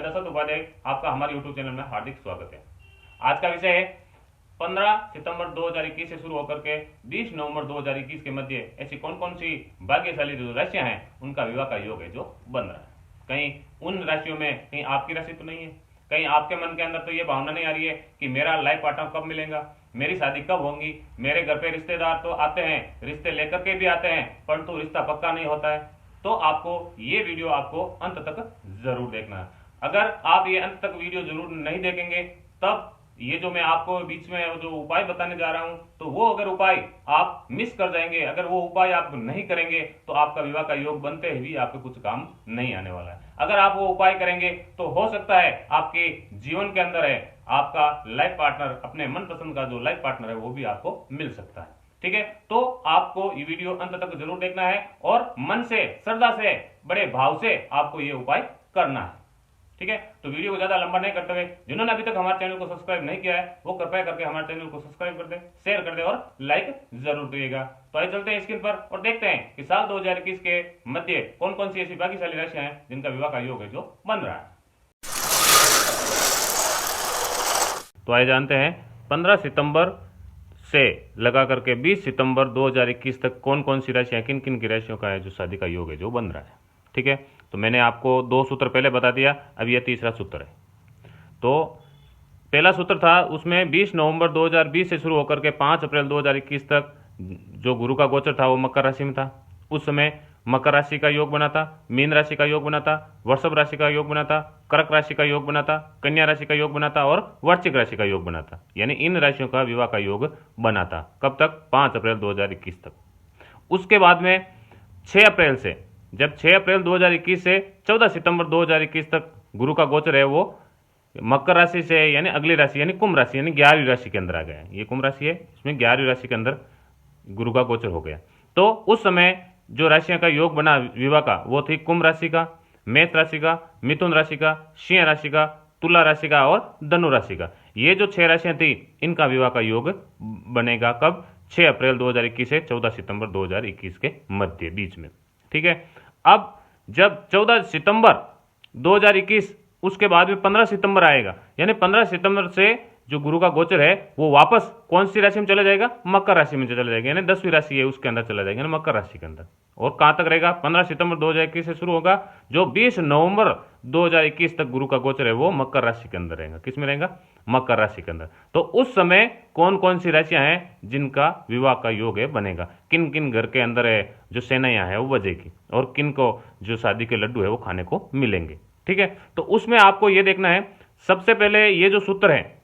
दशरथ उपाध्याय, आपका हमारे YouTube channel में हार्दिक स्वागत है। आज का विषय है 15 सितंबर 2021 से शुरू होकर के 20 नवंबर 2021 के मध्य ऐसी कौन कौन सी भाग्यशाली जो राशियां हैं उनका विवाह का योग है जो बन रहा है। कहीं उन राशियों में कहीं आपकी राशि तो नहीं है, कहीं आपके मन के अंदर तो ये भावना नहीं आ रही है कि मेरा लाइफ पार्टनर कब मिलेगा, मेरी शादी कब होगी, मेरे घर पे रिश्तेदार तो आते हैं, रिश्ते लेकर के भी आते हैं, परंतु रिश्ता पक्का नहीं होता है। तो आपको ये वीडियो आपको अंत तक जरूर देखना है। अगर आप ये अंत तक वीडियो जरूर नहीं देखेंगे तब ये जो मैं आपको बीच में जो उपाय बताने जा रहा हूं तो वो अगर उपाय आप मिस कर जाएंगे, अगर वो उपाय आप नहीं करेंगे तो आपका विवाह का योग बनते हुए आपके कुछ काम नहीं आने वाला है। अगर आप वो उपाय करेंगे तो हो सकता है आपके जीवन के अंदर है आपका लाइफ पार्टनर, अपने मनपसंद का जो लाइफ पार्टनर है वो भी आपको मिल सकता है। ठीक है, तो आपको ये वीडियो अंत तक जरूर देखना है और मन से, श्रद्धा से, बड़े भाव से आपको ये उपाय करना है। ठीक है, तो वीडियो को ज्यादा लंबा नहीं करते हुए जिन्होंने अभी तक हमारे चैनल को सब्सक्राइब नहीं किया है वो कृपया करके हमारे चैनल को सब्सक्राइब कर दे, शेयर कर दे और लाइक जरूर करिएगा। तो आइए चलते हैं स्क्रीन पर और देखते हैं कि साल 2021 के मध्य कौन कौन सी ऐसी भाग्यशाली राशियां हैं जिनका विवाह का योग है जो बन रहा है। तो आइए जानते हैं 15 सितंबर से लगा करके 20 सितंबर 2021 तक कौन कौन सी राशियां, किन किन की राशियों का है जो शादी का योग है जो बन रहा है। ठीक है, तो मैंने आपको 2 सूत्र पहले बता दिया, अब यह तीसरा सूत्र है। तो पहला सूत्र था उसमें 20 नवंबर 2020 से शुरू होकर के 5 अप्रैल 2021 तक जो गुरु का गोचर था वो मकर राशि में था। उस समय मकर राशि का योग बना था, मीन राशि का योग बना था, वृषभ राशि का योग बना था, कर्क राशि का योग बना था, कन्या राशि का योग बना था और वृश्चिक राशि का योग बना था। यानी इन राशियों का विवाह का योग बना था। कब तक? 5 अप्रैल 2021 तक। उसके बाद में 6 अप्रैल से, जब 6 अप्रैल 2021 से 14 सितंबर 2021 तक गुरु का गोचर है वो मकर राशि से यानी अगली राशि यानी कुंभ राशि यानी 11वीं राशि के अंदर आ गया है। ये कुंभ राशि है, इसमें 11वीं राशि के अंदर गुरु का गोचर हो गया। तो उस समय जो राशियों का योग बना विवाह का वो थी कुंभ राशि का, मेष राशि का, मिथुन राशि का, सिंह राशि का, तुला राशि का और धनु राशि का। ये जो 6 राशियां थी इनका विवाह का योग बनेगा कब? 6 अप्रैल 2021 से 14 सितंबर 2021 के मध्य बीच में। ठीक है, अब जब 14 सितंबर 2021 उसके बाद में 15 सितंबर आएगा, यानी 15 सितंबर से जो गुरु का गोचर है वो वापस कौन सी राशि में चला जाएगा? मकर राशि में चला जाएगा, यानी 10वीं राशि है उसके अंदर चला जाएगा, यानी मकर राशि के अंदर। और कहां तक रहेगा? 15 सितंबर 2021 से शुरू होगा, जो 20 नवंबर 2021 तक गुरु का गोचर है वो मकर राशि के अंदर रहेगा। किस में रहेगा? मकर राशि के अंदर। तो उस समय कौन कौन सी राशियां हैं जिनका विवाह का योग है बनेगा, किन किन घर के अंदर है जो सेनाइयां है वो बजेगी और किन को जो शादी के लड्डू है वो खाने को मिलेंगे। ठीक है, तो उसमें आपको ये देखना है, सबसे पहले ये जो सूत्र है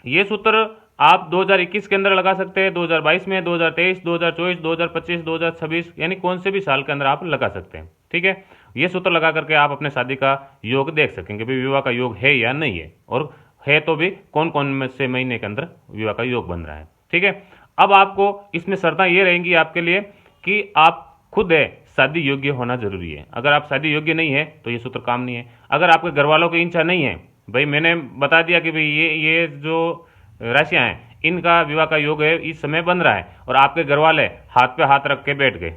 ये सूत्र आप 2021 के अंदर लगा सकते हैं, 2022 में, 2023, 2024, 2025, 2026 यानी कौन से भी साल के अंदर आप लगा सकते हैं। ठीक है, ये सूत्र लगा करके आप अपने शादी का योग देख सकेंगे भाई विवाह का योग है या नहीं है, और है तो भी कौन कौन से महीने के अंदर विवाह का योग बन रहा है। ठीक है, अब आपको इसमें शर्तें ये रहेंगी आपके लिए कि आप खुद है शादी योग्य होना जरूरी है। अगर आप शादी योग्य नहीं है तो ये सूत्र काम नहीं है। अगर आपके घर वालों की इच्छा नहीं है, भाई मैंने बता दिया कि भाई ये जो राशियां हैं इनका विवाह का योग है इस समय बन रहा है और आपके घर वाले हाथ पे हाथ रख के बैठ गए,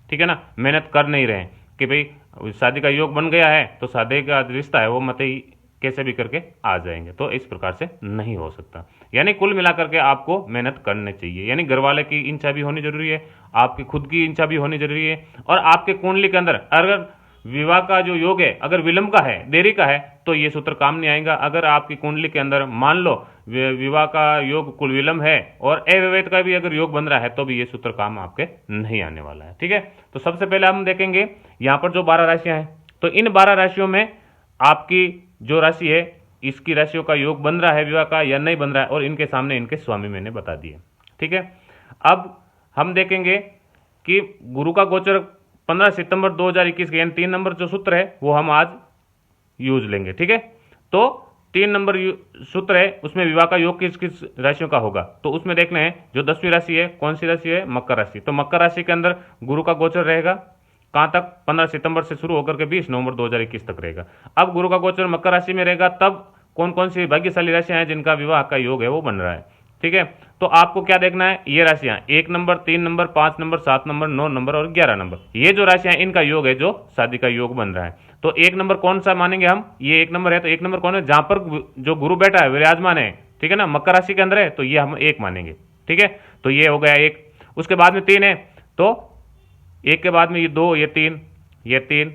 ठीक है ना, मेहनत कर नहीं रहे कि भाई शादी का योग बन गया है तो शादी का रिश्ता है वो मत ही कैसे भी करके आ जाएंगे, तो इस प्रकार से नहीं हो सकता। यानी कुल मिलाकर के आपको मेहनत करनी चाहिए, यानी घर वाले की इच्छा भी होनी जरूरी है, आपकी खुद की इच्छा भी होनी जरूरी है, और आपके कुंडली के अंदर अगर विवाह का जो योग है अगर विलंब का है, देरी का है, तो ये सूत्र काम नहीं आएगा। अगर आपकी कुंडली के अंदर मान लो विवाह का योग कुल विलंब है और अविवाहित का भी अगर योग बन रहा है तो भी ये सूत्र काम आपके नहीं आने वाला है। ठीक है, तो सबसे पहले हम देखेंगे यहाँ पर जो 12 राशियां हैं, तो इन 12 राशियों में आपकी जो राशि है इसकी राशियों का योग बन रहा है विवाह का या नहीं बन रहा है, और इनके सामने इनके स्वामी मैंने बता दिए। ठीक है, अब हम देखेंगे कि गुरु का गोचर 15 सितंबर 2021 के यानी 3 नंबर जो सूत्र है वो हम आज यूज लेंगे। ठीक है, तो 3 नंबर सूत्र है उसमें विवाह का योग किस किस राशियों का होगा, तो उसमें देखना है जो 10वीं राशि है कौन सी राशि है? मकर राशि। तो मकर राशि के अंदर गुरु का गोचर रहेगा कहां तक? 15 सितंबर से शुरू होकर के 20 नवंबर 2021 तक रहेगा। अब गुरु का गोचर मकर राशि में रहेगा तब कौन कौन सी भाग्यशाली राशियां हैं जिनका विवाह का योग है वो बन रहा है। ठीक है, तो आपको क्या देखना है, ये राशियां 1 number, 3 number, 5 number, 7 number, 9 number और 11 नंबर, ये जो राशियां इनका योग है जो शादी का योग बन रहा है। तो 1 नंबर कौन सा मानेंगे हम, ये 1 नंबर है, तो 1 नंबर कौन है, जहां पर जो गुरु बैठा है विराजमान है, ठीक है ना, मकर राशि के अंदर है, तो ये हम 1 मानेंगे, ठीक है। तो ये हो गया 1। उसके बाद में 3 है, तो 1 के बाद में ये 2, ये 3, ये 3,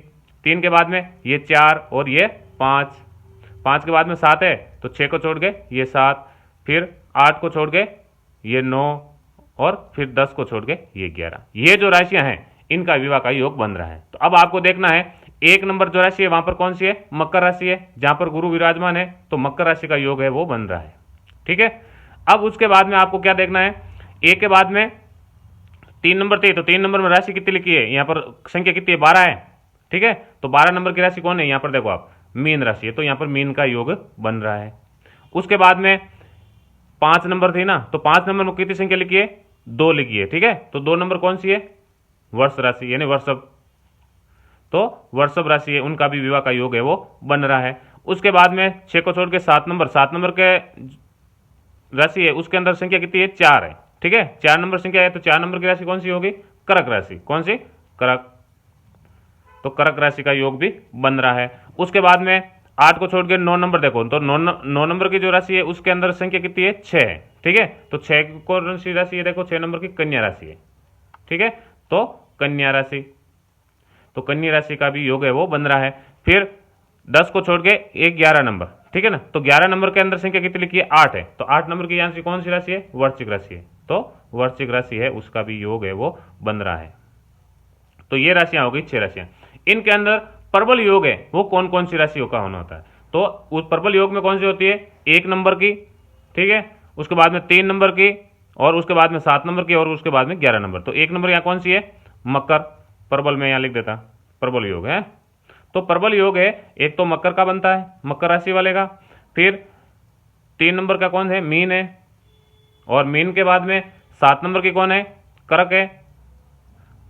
3 के बाद में ये 4 और ये 5, 5 के बाद में 7 है, तो 6 को छोड़ के ये 7, फिर 8 को छोड़ के ये 9 और फिर 10 को छोड़ के ये 11। ये जो राशियां हैं इनका विवाह का योग बन रहा है। तो अब आपको देखना है 1 नंबर जो राशि है वहां पर कौन सी है, मकर राशि है, जहां पर गुरु विराजमान है, तो मकर राशि का योग है वो बन रहा है, ठीक है। अब उसके बाद में आपको क्या देखना है, 1 के बाद में 3 नंबर थे, तो 3 नंबर में राशि कितनी लिखी है, यहां पर संख्या कितनी है, 12 है, ठीक है। तो 12 नंबर की राशि कौन है, यहां पर देखो आप मीन राशि है, तो यहां पर मीन का योग बन रहा है। उसके बाद में 5 नंबर थी ना, तो 5 नंबर में कितनी संख्या लिखी है, 2 लिखी है, ठीक है। तो 2 नंबर कौन सी है, वर्ष राशि यानी वर्षभ, तो वर्षभ राशि है, उनका भी विवाह का योग है वो बन रहा है। उसके बाद में 6 को छोड़ के 7 नंबर, 7 नंबर के राशि है, उसके अंदर संख्या कितनी है, 4 है, ठीक है। 4 नंबर संख्या है, तो 4 नंबर की राशि कौन सी होगी, करक राशि, कौन सी, करक, तो करक राशि का योग भी बन रहा है। उसके बाद में 8 को छोड़ के 9 नंबर देखो, तो 9 नंबर की जो राशि है उसके अंदर संख्या कितनी है, 6 है, ठीक है। तो 6 को राशि है, देखो 6 नंबर की कन्या राशि है, ठीक है। तो कन्या राशि, तो कन्या राशि का भी योग है वो बन रहा है। फिर 10 को छोड़ के एक 11 नंबर, ठीक है ना, तो 11 नंबर के अंदर संख्या कितनी लिखी है, 8 है, तो 8 नंबर की यहां से कौन सी राशि है, वृश्चिक राशि है, तो वृश्चिक राशि है उसका भी योग है वो बन रहा है। तो ये राशियां हो गई 6 राशियां। इनके अंदर प्रबल योग है वो कौन कौन सी राशियों का होना होता है, तो उस प्रबल योग में कौन सी होती है, 1 नंबर की, ठीक है, उसके बाद में 3 नंबर की, और उसके बाद में 7 नंबर की, और उसके बाद में 11 नंबर। तो 1 नंबर यहाँ कौन सी है, मकर, प्रबल में यहाँ लिख देता, प्रबल योग है। तो प्रबल योग है, एक तो मकर का बनता है, मकर राशि वाले का, फिर 3 नंबर का कौन है, मीन है, और मीन के बाद में 7 नंबर की कौन है, कर्क है,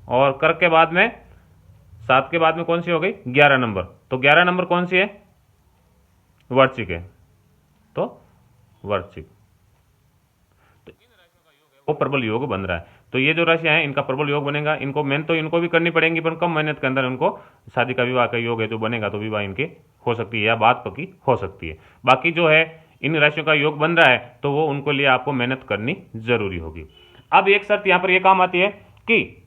और कर्क के बाद में 7 के बाद में कौन सी हो गई, 11 नंबर, तो 11 नंबर कौन सी है, वृश्चिक है, तो वृश्चिक, तो इन राशियों का योग है वो प्रबल योग बन रहा है। तो ये जो राशियां हैं इनका प्रबल योग बनेगा, इनको मेहनत तो इनको भी करनी पड़ेगी, पर कम मेहनत के अंदर इनको शादी का विवाह का योग है जो बनेगा, तो विवाह इनके हो सकती है या बात पक्की हो सकती है। बाकी जो है इन राशियों का योग बन रहा है तो वो उनको लिए आपको मेहनत करनी जरूरी होगी। अब एक शर्त यहां पर यह काम आती है कि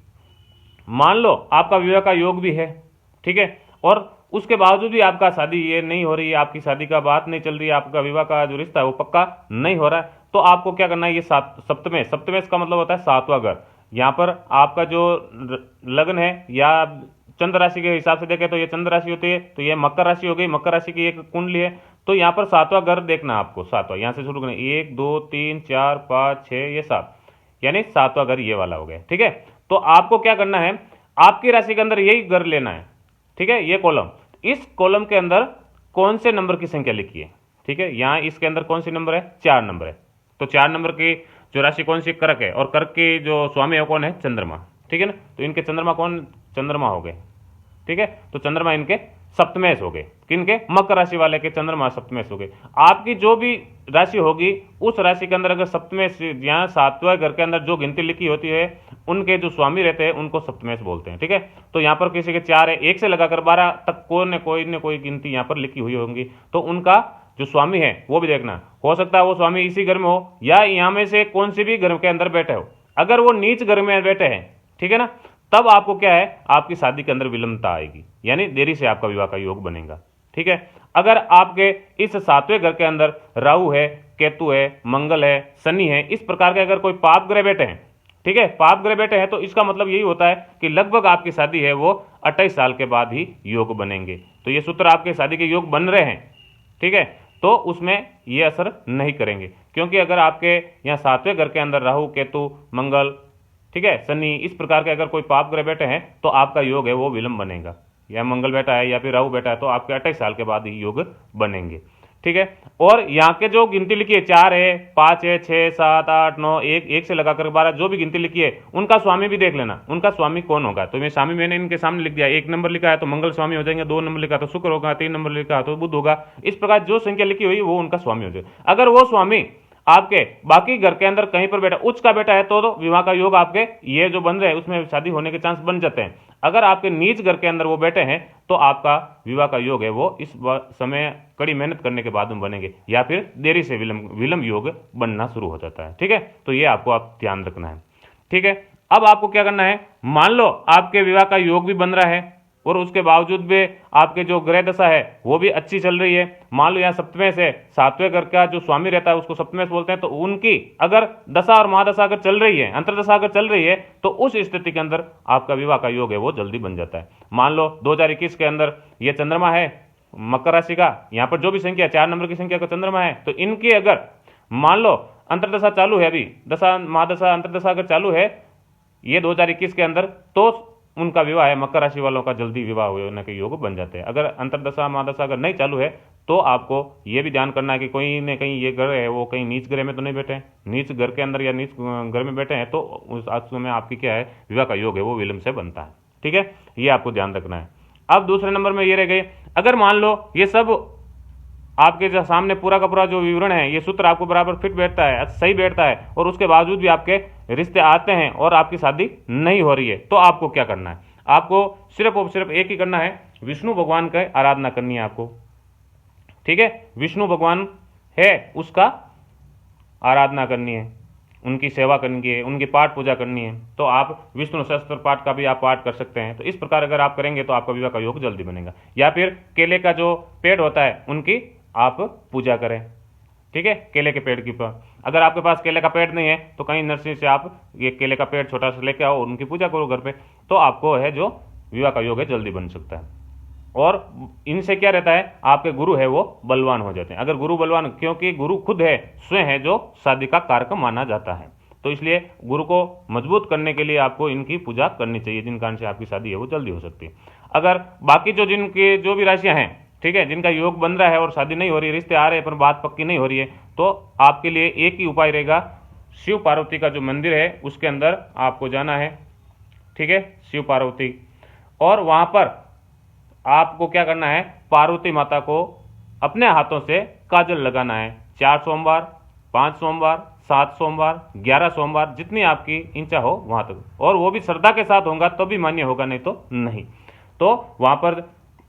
मान लो आपका विवाह का योग भी है, ठीक है, और उसके बावजूद भी आपका शादी ये नहीं हो रही है, आपकी शादी का बात नहीं चल रही है, आपका विवाह का जो रिश्ता है वो पक्का नहीं हो रहा है, तो आपको क्या करना है, ये सप्तमेश, सप्तमेश का मतलब होता है 7वां घर। यहाँ पर आपका जो लग्न है या चंद्र राशि के हिसाब से देखें तो ये चंद्र राशि होती है, तो ये मकर राशि हो गई, मकर राशि की एक कुंडली है, तो यहाँ पर 7वां घर देखना आपको, 7वां यहाँ से शुरू करना, 1 2 3 4 5 6 ये 7, यानी 7वां घर ये वाला हो गया, ठीक है। तो आपको क्या करना है, आपकी राशि के अंदर यही घर लेना है, ठीक है, ये कॉलम, इस कॉलम के अंदर कौन से नंबर की संख्या लिखी है, ठीक है, यहां इसके अंदर कौन सी नंबर है, 4 नंबर है, तो 4 नंबर की जो राशि कौन सी, कर्क है, और कर्क की जो स्वामी है कौन है, चंद्रमा, ठीक है ना, तो इनके चंद्रमा कौन, चंद्रमा हो गए, ठीक है, तो चंद्रमा इनके सप्तमेश हो गए, किनके, मकर राशि वाले के चंद्रमा सप्तमेश हो गए। आपकी जो भी राशि होगी उस राशि के अंदर अगर सप्तमेश, यहाँ 7वें घर के अंदर जो गिनती लिखी होती है उनके जो स्वामी रहते हैं उनको सप्तमेश बोलते हैं, ठीक है। तो यहाँ पर किसी के 4 है, 1 से लगाकर 12 तक कोई न कोई गिनती यहाँ पर लिखी हुई होंगी, तो उनका जो स्वामी है वो भी देखना, हो सकता है वो स्वामी इसी घर में हो या यहाँ में से कौन सी भी घर के अंदर बैठे हो। अगर वो नीच घर में बैठे हैं, ठीक है ना, तब आपको क्या है, आपकी शादी के अंदर विलंबता आएगी, यानी देरी से आपका विवाह का योग बनेगा, ठीक है। अगर आपके इस 7वें घर के अंदर राहु है, केतु है, मंगल है, शनि है, इस प्रकार के अगर कोई पाप ग्रह बैठे हैं, ठीक है, पाप ग्रह बैठे हैं, तो इसका मतलब यही होता है कि लगभग आपकी शादी है वो 28 साल के बाद ही योग बनेंगे। तो ये सूत्र आपके शादी के योग बन रहे हैं, ठीक है, तो उसमें ये असर नहीं करेंगे, क्योंकि अगर आपके यहाँ 7वें घर के अंदर राहु, केतु, मंगल, ठीक है, शनि, इस प्रकार के अगर कोई पाप ग्रह बैठे हैं तो आपका योग है वो विलंब बनेगा, या मंगल बैठा है या फिर राहु बैठा है तो आपके 28 साल के बाद ही योग बनेंगे, ठीक है। और यहाँ के जो गिनती लिखी है, 4 है, 5 है, 6 7 8 9 1 से लगाकर 12 जो भी गिनती लिखी है उनका स्वामी भी देख लेना, उनका स्वामी कौन होगा। तो मैं स्वामी मैंने इनके सामने लिख दिया, 1 नंबर लिखा है तो मंगल स्वामी हो जाएंगे, 2 नंबर लिखा तो शुक्र होगा, 3 नंबर लिखा तो बुध होगा, इस प्रकार जो संख्या लिखी हुई वो उनका स्वामी हो जाएगा। अगर वो स्वामी आपके बाकी घर के अंदर कहीं पर बेटा उच्च का बेटा है तो विवाह का योग आपके ये जो बन रहे हैं उसमें शादी होने के चांस बन जाते हैं। अगर आपके नीच घर के अंदर वो बैठे हैं तो आपका विवाह का योग है वो इस समय कड़ी मेहनत करने के बाद में बनेंगे, या फिर देरी से विलंब योग बनना शुरू हो जाता है। ठीक है, तो ये आपको आप ध्यान रखना है। ठीक है, अब आपको क्या करना है, मान लो आपके विवाह का योग भी बन रहा है और उसके बावजूद भी आपके जो ग्रह दशा है वो भी अच्छी चल रही है। मान लो यहाँ सप्तमें से सातवें घर का जो स्वामी रहता है उसको सप्तमें से बोलते हैं, तो उनकी अगर दशा और महादशा अगर चल रही है, अंतरदशा अगर चल रही है, तो उस स्थिति के अंदर आपका विवाह का योग है वो जल्दी बन जाता है। मान लो 2021 के अंदर ये चंद्रमा है मकर राशि का, यहाँ पर जो भी संख्या 4 नंबर की संख्या का चंद्रमा है, तो इनकी अगर मान लो अंतरदशा चालू है, अभी दशा महादशा अंतरदशा अगर चालू है ये 2021 के अंदर, तो उनका विवाह है मकर राशि वालों का जल्दी विवाह होने के योग बन जाते हैं। अगर अंतरदशा महादशा अगर नहीं चालू है तो आपको ये भी ध्यान करना है कि कोई न कहीं ये ग्रह है वो कहीं नीच ग्रह में तो नहीं बैठे हैं, नीच घर के अंदर या नीच घर में बैठे हैं तो उस समय आपकी क्या है विवाह का योग है वो विलंब से बनता है। ठीक है, ये आपको ध्यान रखना है। अब दूसरे नंबर में ये रह गए, अगर मान लो ये सब आपके जो सामने पूरा का पूरा जो विवरण है ये सूत्र आपको बराबर फिट बैठता है, सही बैठता है, और उसके बावजूद भी आपके रिश्ते आते हैं और आपकी शादी नहीं हो रही है, तो आपको क्या करना है, आपको सिर्फ और सिर्फ एक ही करना है, विष्णु भगवान की आराधना करनी है आपको। ठीक है, विष्णु भगवान है उसका आराधना करनी है, उनकी सेवा करनी है, उनकी पाठ पूजा करनी है। तो आप विष्णु सहस्त्र पाठ का भी आप पाठ कर सकते हैं। तो इस प्रकार अगर आप करेंगे तो आपका विवाह का योग जल्दी बनेगा। या फिर केले का जो पेड़ होता है उनकी आप पूजा करें। ठीक है, केले के पेड़ की अगर आपके पास केले का पेड़ नहीं है तो कहीं नर्सरी से आप ये केले का पेड़ छोटा सा लेके आओ, उनकी पूजा करो घर पे, तो आपको है जो विवाह का योग है जल्दी बन सकता है। और इनसे क्या रहता है, आपके गुरु है वो बलवान हो जाते हैं। अगर गुरु बलवान, क्योंकि गुरु खुद है स्वयं है जो शादी का कारक माना जाता है, तो इसलिए गुरु को मजबूत करने के लिए आपको इनकी पूजा करनी चाहिए, जिन कारण से आपकी शादी है वो जल्दी हो सकती है। अगर बाकी जिनकी जो भी राशियां हैं, ठीक है, जिनका योग बन रहा है और शादी नहीं हो रही, रिश्ते आ रहे हैं पर बात पक्की नहीं हो रही है, तो आपके लिए एक ही उपाय रहेगा, शिव पार्वती का जो मंदिर है उसके अंदर आपको जाना है। ठीक है, शिव पार्वती, और वहां पर आपको क्या करना है, पार्वती माता को अपने हाथों से काजल लगाना है। 4 सोमवार, 5 सोमवार, 7 सोमवार, 11 सोमवार, जितनी आपकी इच्छा हो वहां तक, और वो भी श्रद्धा के साथ होगा तो भी मान्य होगा, नहीं तो नहीं। तो वहां पर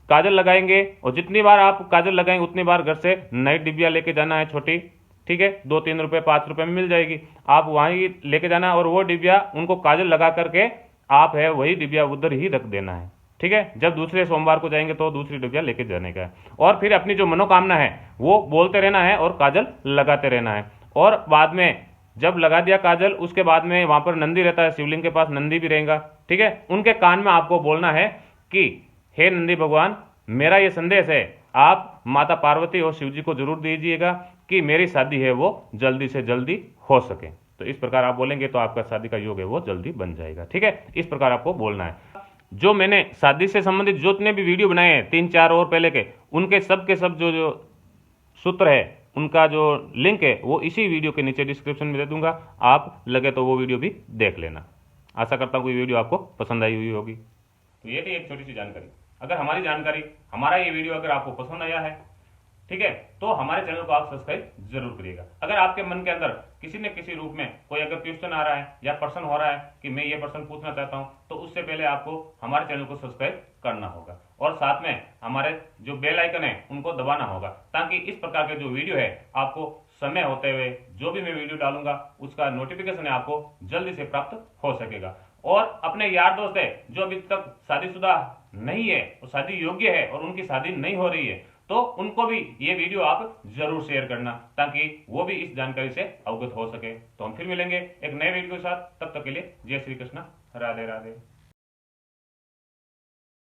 काजल लगाएंगे, और जितनी बार आप काजल लगाएंगे उतनी बार घर से नई डिबिया लेके जाना है छोटी। ठीक है, 2-3 रुपए 5 रुपए में मिल जाएगी, आप वहीं लेके जाना, और वो डिबिया उनको काजल लगा करके आप है वही डिबिया उधर ही रख देना है। ठीक है, जब दूसरे सोमवार को जाएंगे तो दूसरी डिबिया लेके जाने का है, और फिर अपनी जो मनोकामना है वो बोलते रहना है और काजल लगाते रहना है। और बाद में जब लगा दिया काजल, उसके बाद में वहां पर नंदी रहता है, शिवलिंग के पास नंदी भी रहेगा। ठीक है, उनके कान में आपको बोलना है कि हे नंदी भगवान, मेरा ये संदेश है, आप माता पार्वती और शिव जी को जरूर दीजिएगा कि मेरी शादी है वो जल्दी से जल्दी हो सके। तो इस प्रकार आप बोलेंगे तो आपका शादी का योग है वो जल्दी बन जाएगा। ठीक है, इस प्रकार आपको बोलना है। जो मैंने शादी से संबंधित जितने भी वीडियो बनाए हैं 3-4 और पहले के, उनके सब के सब जो सूत्र है उनका जो लिंक है वो इसी वीडियो के नीचे डिस्क्रिप्शन में दे दूंगा, आप लगे तो वो वीडियो भी देख लेना। आशा करता हूँ कोई वीडियो आपको पसंद आई हुई होगी। तो ये थी एक छोटी सी जानकारी। अगर हमारी जानकारी, हमारा ये वीडियो अगर आपको पसंद आया है, ठीक है, तो हमारे चैनल को आप सब्सक्राइब जरूर करिएगा। अगर आपके मन के अंदर किसी न किसी रूप में कोई अगर क्वेश्चन आ रहा है या प्रश्न हो रहा है कि मैं ये प्रश्न पूछना चाहता हूं, तो उससे पहले आपको हमारे चैनल को सब्सक्राइब करना होगा, और साथ में हमारे जो बेल आइकन है उनको दबाना होगा, ताकि इस प्रकार के जो वीडियो है आपको समय होते हुए जो भी मैं वीडियो डालूंगा उसका नोटिफिकेशन आपको जल्दी से प्राप्त हो सकेगा। और अपने यार दोस्त है जो अभी तक शादीशुदा नहीं है और शादी योग्य है और उनकी शादी नहीं हो रही है, तो उनको भी ये वीडियो आप जरूर शेयर करना, ताकि वो भी इस जानकारी से अवगत हो सके। तो हम फिर मिलेंगे एक नए वीडियो के साथ, तब तक के लिए जय श्री कृष्ण, राधे राधे।